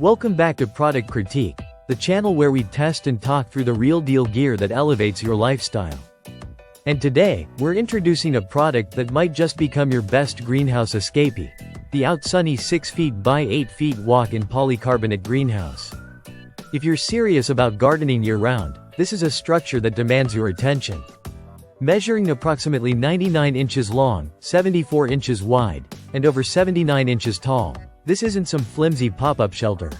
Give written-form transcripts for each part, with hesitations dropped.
Welcome back to Product Critique, the channel where we test and talk through the real-deal gear that elevates your lifestyle. And today, we're introducing a product that might just become your best greenhouse escapee, the Outsunny 6 feet by 8 feet walk-in polycarbonate greenhouse. If you're serious about gardening year-round, this is a structure that demands your attention. Measuring approximately 99 inches long, 74 inches wide, and over 79 inches tall, this isn't some flimsy pop-up shelter.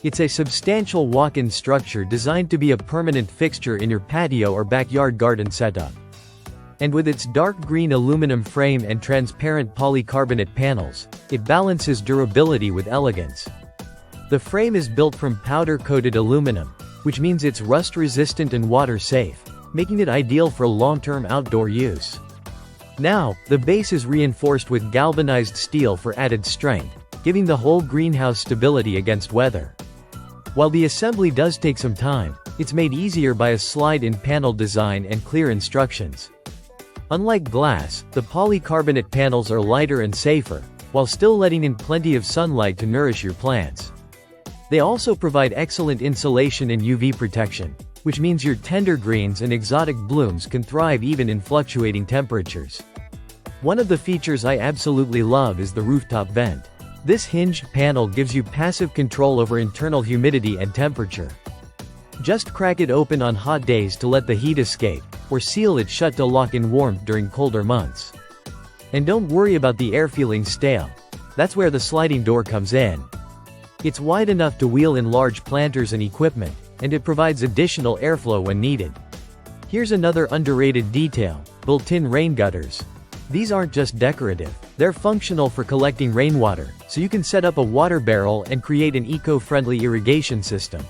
It's a substantial walk-in structure designed to be a permanent fixture in your patio or backyard garden setup. And with its dark green aluminum frame and transparent polycarbonate panels, it balances durability with elegance. The frame is built from powder-coated aluminum, which means it's rust-resistant and water-safe, making it ideal for long-term outdoor use. Now, the base is reinforced with galvanized steel for added strength, giving the whole greenhouse stability against weather. While the assembly does take some time, it's made easier by a slide-in panel design and clear instructions. Unlike glass, the polycarbonate panels are lighter and safer, while still letting in plenty of sunlight to nourish your plants. They also provide excellent insulation and UV protection, which means your tender greens and exotic blooms can thrive even in fluctuating temperatures. One of the features I absolutely love is the rooftop vent. This hinged panel gives you passive control over internal humidity and temperature. Just crack it open on hot days to let the heat escape, or seal it shut to lock in warmth during colder months. And don't worry about the air feeling stale. That's where the sliding door comes in. It's wide enough to wheel in large planters and equipment, and it provides additional airflow when needed. Here's another underrated detail: built-in rain gutters. These aren't just decorative, they're functional for collecting rainwater, so you can set up a water barrel and create an eco-friendly irrigation system.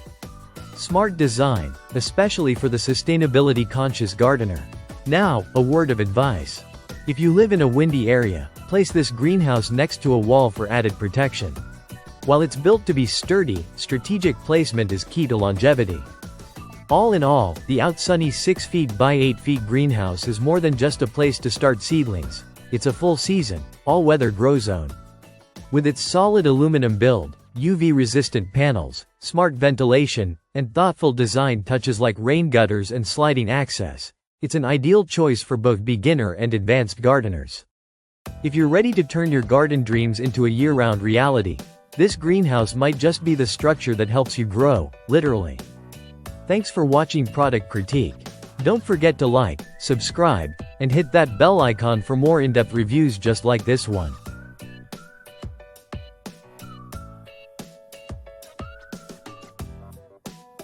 Smart design, especially for the sustainability-conscious gardener. Now, a word of advice. If you live in a windy area, place this greenhouse next to a wall for added protection. While it's built to be sturdy, strategic placement is key to longevity. All in all, the Outsunny 6 feet by 8 feet greenhouse is more than just a place to start seedlings. It's a full-season, all-weather grow zone. With its solid aluminum build, UV-resistant panels, smart ventilation, and thoughtful design touches like rain gutters and sliding access, it's an ideal choice for both beginner and advanced gardeners. If you're ready to turn your garden dreams into a year-round reality, this greenhouse might just be the structure that helps you grow, literally. Thanks for watching Product Critique. Don't forget to like, subscribe, and hit that bell icon for more in-depth reviews just like this one.